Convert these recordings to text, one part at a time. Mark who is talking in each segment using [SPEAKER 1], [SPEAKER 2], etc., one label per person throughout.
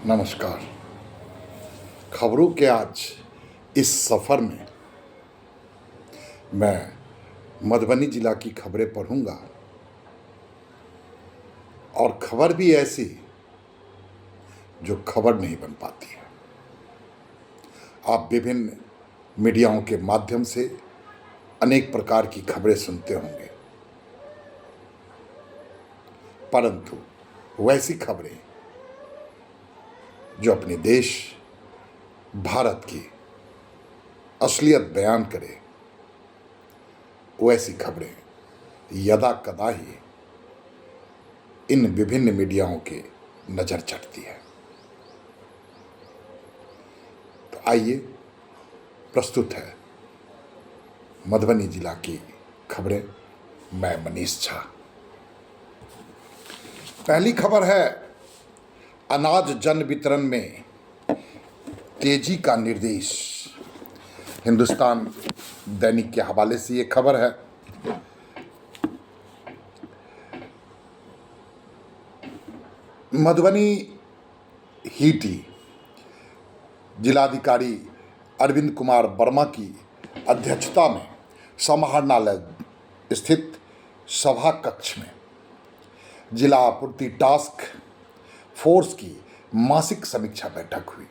[SPEAKER 1] नमस्कार। खबरों के आज इस सफ़र में मैं मधुबनी ज़िला की खबरें पढ़ूंगा और खबर भी ऐसी जो खबर नहीं बन पाती है। आप विभिन्न मीडियाओं के माध्यम से अनेक प्रकार की खबरें सुनते होंगे, परंतु वैसी खबरें जो अपने देश भारत की असलियत बयान करे, वैसी खबरें यदा कदा ही इन विभिन्न मीडियाओं के नज़र चढ़ती है। तो आइए, प्रस्तुत है मधुबनी जिला की खबरें। मैं मनीष झा। पहली खबर है, अनाज जन वितरण में तेजी का निर्देश। हिंदुस्तान दैनिक के हवाले से ये खबर है। मधुबनी हीटी जिलाधिकारी अरविंद कुमार वर्मा की अध्यक्षता में समाहरणालय स्थित सभा कक्ष में जिला आपूर्ति टास्क फोर्स की मासिक समीक्षा बैठक हुई।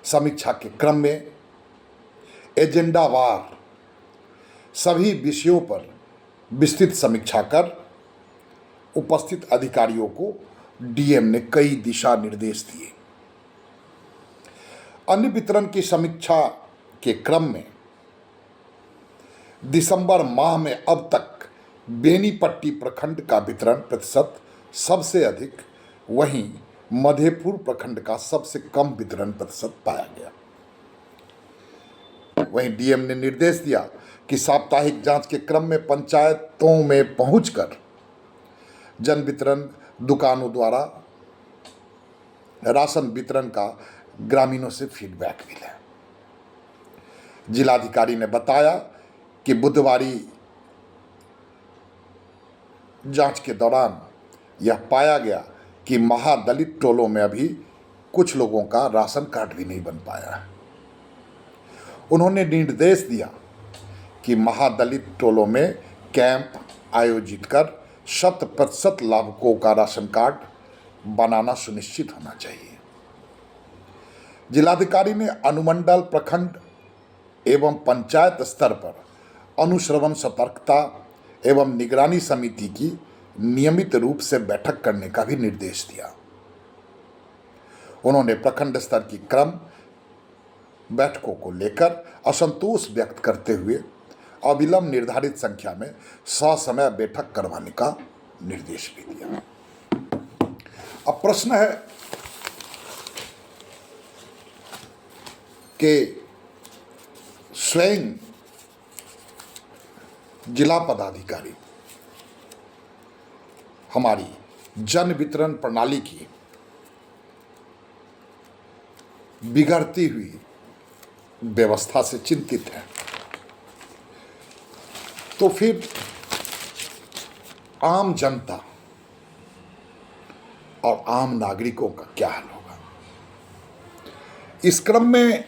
[SPEAKER 1] समीक्षा के क्रम में एजेंडावार सभी विषयों पर विस्तृत समीक्षा कर उपस्थित अधिकारियों को डीएम ने कई दिशा निर्देश दिए। अन्य वितरण की समीक्षा के क्रम में दिसंबर माह में अब तक बेनीपट्टी प्रखंड का वितरण प्रतिशत सबसे अधिक, वहीं मधेपुर प्रखंड का सबसे कम वितरण प्रतिशत पाया गया। वहीं डीएम ने निर्देश दिया कि साप्ताहिक जांच के क्रम में पंचायतों में पहुंचकर जन वितरण दुकानों द्वारा राशन वितरण का ग्रामीणों से फीडबैक मिला। जिलाधिकारी ने बताया कि बुधवारी जांच के दौरान यह पाया गया कि महादलित टोलों में अभी कुछ लोगों का राशन कार्ड भी नहीं बन पाया है। उन्होंने निर्देश दिया कि महादलित टोलों में कैंप आयोजित कर 100% लाभुकों का राशन कार्ड बनाना सुनिश्चित होना चाहिए। जिलाधिकारी ने अनुमंडल, प्रखंड एवं पंचायत स्तर पर अनुश्रवण सतर्कता एवं निगरानी समिति की नियमित रूप से बैठक करने का भी निर्देश दिया। उन्होंने प्रखंड स्तर की क्रम बैठकों को लेकर असंतोष व्यक्त करते हुए अविलंब निर्धारित संख्या में ससमय बैठक करवाने का निर्देश भी दिया। अब प्रश्न है कि स्वयं जिला पदाधिकारी हमारी जन वितरण प्रणाली की बिगड़ती हुई व्यवस्था से चिंतित है, तो फिर आम जनता और आम नागरिकों का क्या हाल होगा। इस क्रम में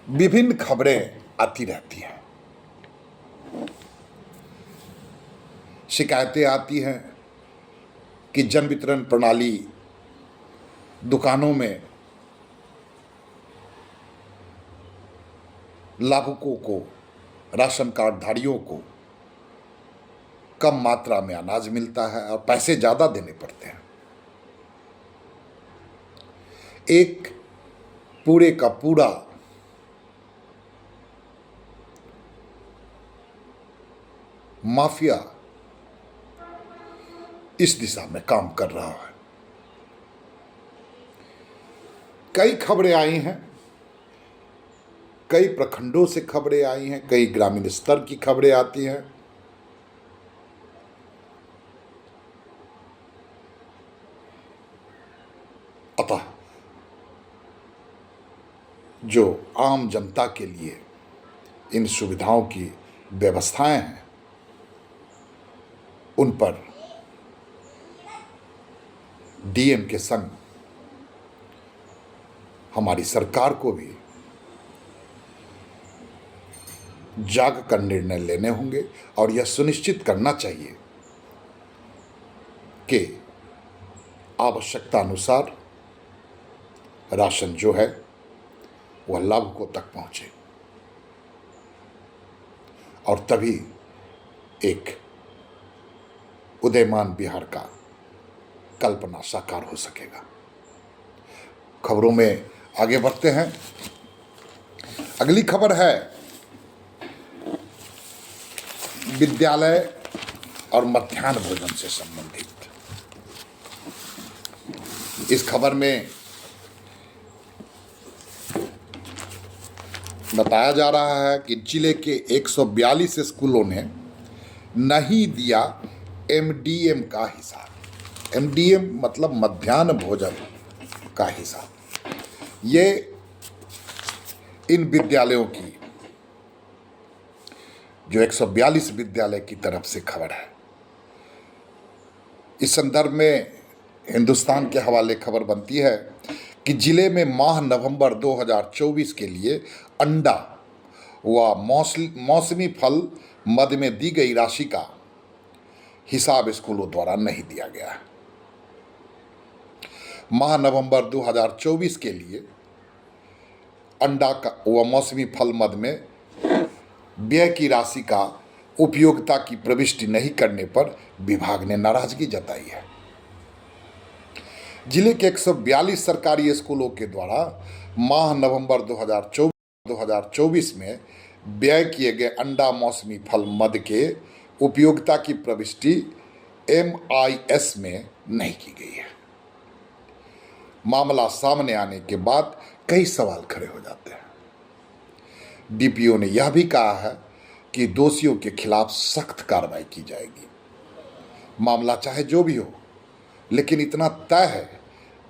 [SPEAKER 1] विभिन्न खबरें आती रहती हैं। शिकायतें आती हैं कि जन वितरण प्रणाली दुकानों में लाभुकों को, राशन कार्ड धारियों को कम मात्रा में अनाज मिलता है और पैसे ज़्यादा देने पड़ते हैं। एक पूरे का पूरा माफिया इस दिशा में काम कर रहा है। कई खबरें आई हैं, कई प्रखंडों से खबरें आई हैं, कई ग्रामीण स्तर की खबरें आती हैं। अतः जो आम जनता के लिए इन सुविधाओं की व्यवस्थाएं हैं, उन पर डीएम के संग हमारी सरकार को भी जाग कर निर्णय लेने होंगे और यह सुनिश्चित करना चाहिए कि आवश्यकता अनुसार राशन जो है वह लाभुकों तक पहुंचे और तभी एक उदयमान बिहार का कल्पना साकार हो सकेगा। खबरों में आगे बढ़ते हैं। अगली खबर है विद्यालय और मध्याह्न भोजन से संबंधित। इस खबर में बताया जा रहा है कि जिले के 142 स्कूलों ने नहीं दिया एमडीएम का हिसाब। एमडीएम मतलब मध्याह्न भोजन का हिसाब। ये इन विद्यालयों की जो 142 विद्यालय की तरफ से खबर है। इस संदर्भ में हिंदुस्तान के हवाले खबर बनती है कि जिले में माह नवंबर 2024 के लिए अंडा व मौसमी फल मद में दी गई राशि का हिसाब स्कूलों द्वारा नहीं दिया गया है। माह नवंबर 2024 के लिए अंडा का व मौसमी फल मद में व्यय की राशि का उपयोगिता की प्रविष्टि नहीं करने पर विभाग ने नाराजगी जताई है। जिले के 142 सरकारी स्कूलों के द्वारा माह नवंबर 2024 में व्यय किए गए अंडा मौसमी फल मद के उपयोगिता की प्रविष्टि MIS में नहीं की गई है। मामला सामने आने के बाद कई सवाल खड़े हो जाते हैं। डीपीओ ने यह भी कहा है कि दोषियों के खिलाफ सख्त कार्रवाई की जाएगी। मामला चाहे जो भी हो, लेकिन इतना तय है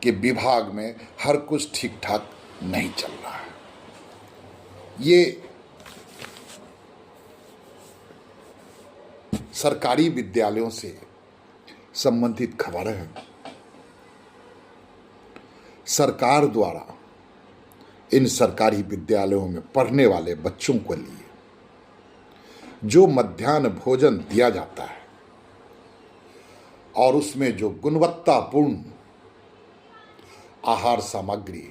[SPEAKER 1] कि विभाग में हर कुछ ठीक ठाक नहीं चल रहा है। ये सरकारी विद्यालयों से संबंधित खबर है। सरकार द्वारा इन सरकारी विद्यालयों में पढ़ने वाले बच्चों के लिए जो मध्याह्न भोजन दिया जाता है और उसमें जो गुणवत्तापूर्ण आहार सामग्री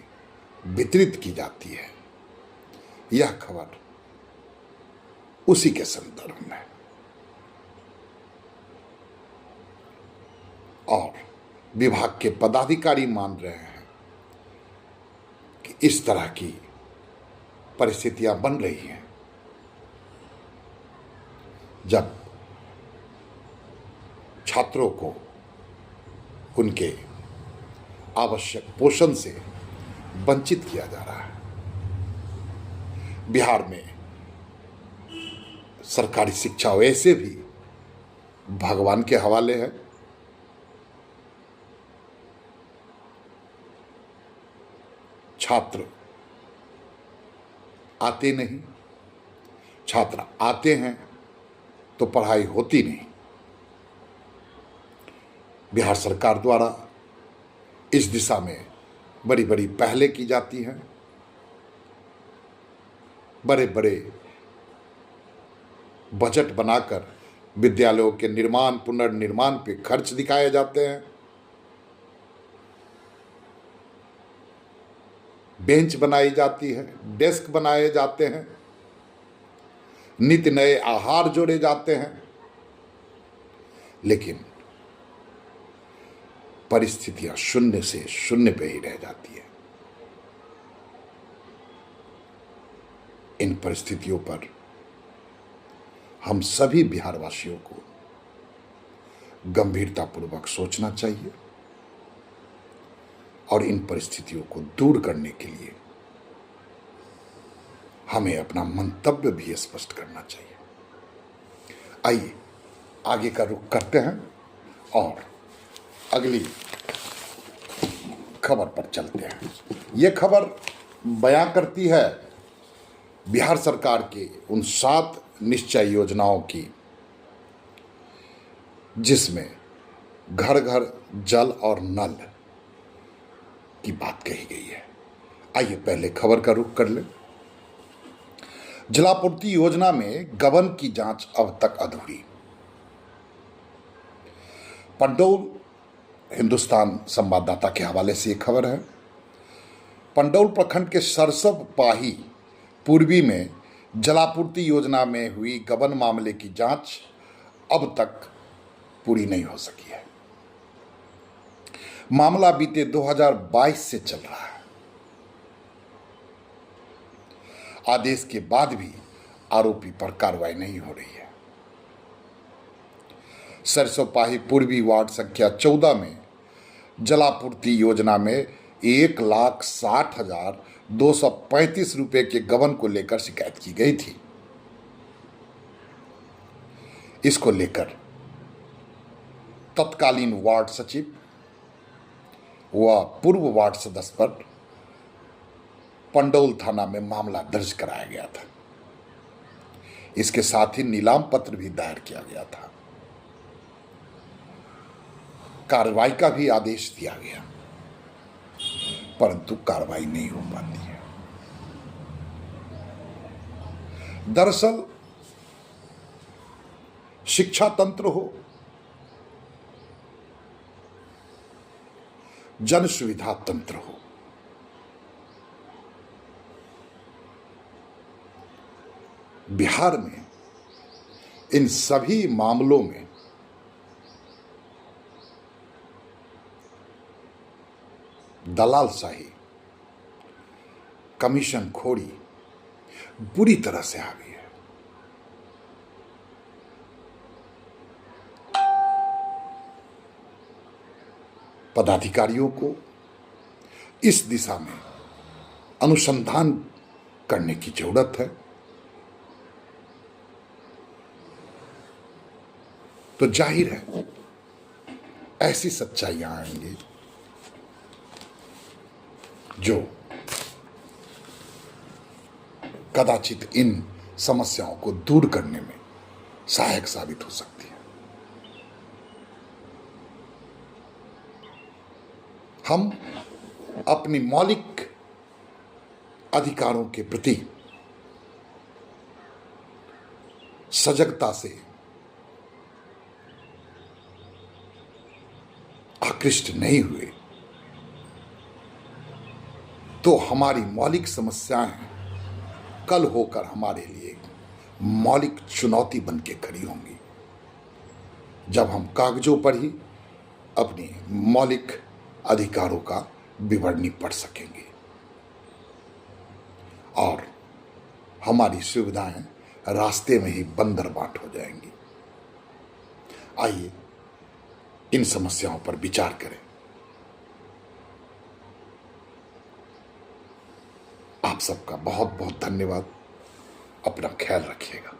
[SPEAKER 1] वितरित की जाती है, यह खबर उसी के संदर्भ में। और विभाग के पदाधिकारी मान रहे हैं कि इस तरह की परिस्थितियां बन रही हैं जब छात्रों को उनके आवश्यक पोषण से वंचित किया जा रहा है। बिहार में सरकारी शिक्षा वैसे भी भगवान के हवाले है। छात्र आते नहीं, छात्र आते हैं तो पढ़ाई होती नहीं। बिहार सरकार द्वारा इस दिशा में बड़ी बड़ी पहलें की जाती हैं। बड़े बड़े बजट बनाकर विद्यालयों के निर्माण पुनर्निर्माण पे खर्च दिखाए जाते हैं। बेंच बनाई जाती है, डेस्क बनाए जाते हैं, नित्य नए आहार जोड़े जाते हैं, लेकिन परिस्थितियां शून्य से शून्य पे ही रह जाती है। इन परिस्थितियों पर हम सभी बिहारवासियों को गंभीरतापूर्वक सोचना चाहिए और इन परिस्थितियों को दूर करने के लिए हमें अपना मंतव्य भी स्पष्ट करना चाहिए। आइए आगे का रुख करते हैं और अगली खबर पर चलते हैं। ये खबर बयां करती है बिहार सरकार के उन 7 निश्चय योजनाओं की जिसमें घर घर जल और नल की बात कही गई है। आइए पहले खबर का रुख कर लें। जलापूर्ति योजना में गबन की जांच अब तक अधूरी। पंडौल हिंदुस्तान संवाददाता के हवाले से एक खबर है। पंडौल प्रखंड के सरसब पाही पूर्वी में जलापूर्ति योजना में हुई गबन मामले की जांच अब तक पूरी नहीं हो सकी है। मामला बीते 2022 से चल रहा है। आदेश के बाद भी आरोपी पर कार्रवाई नहीं हो रही है। सरसोपाही पूर्वी वार्ड संख्या 14 में जलापूर्ति योजना में 1,60,235 रुपए के गबन को लेकर शिकायत की गई थी। इसको लेकर तत्कालीन वार्ड सचिव व पूर्व वार्ड सदस्य पर पंडौल थाना में मामला दर्ज कराया गया था। इसके साथ ही नीलाम पत्र भी दायर किया गया था। कार्रवाई का भी आदेश दिया गया, परंतु कार्रवाई नहीं हो पाती है। दरअसल शिक्षा तंत्र हो, जन सुविधा तंत्र हो, बिहार में इन सभी मामलों में दलालशाही, कमीशन खोरी बुरी तरह से हावी है। पदाधिकारियों को इस दिशा में अनुसंधान करने की जरूरत है। तो जाहिर है ऐसी सच्चाइयां आएंगी जो कदाचित इन समस्याओं को दूर करने में सहायक साबित हो सकती है। हम अपनी मौलिक अधिकारों के प्रति सजगता से आकृष्ट नहीं हुए तो हमारी मौलिक समस्याएं कल होकर हमारे लिए मौलिक चुनौती बन के खड़ी होंगी, जब हम कागजों पर ही अपनी मौलिक अधिकारों का विवरणी पढ़ सकेंगे और हमारी सुविधाएं रास्ते में ही बंदर बाट हो जाएंगी। आइए इन समस्याओं पर विचार करें। आप सबका बहुत बहुत धन्यवाद। अपना ख्याल रखिएगा।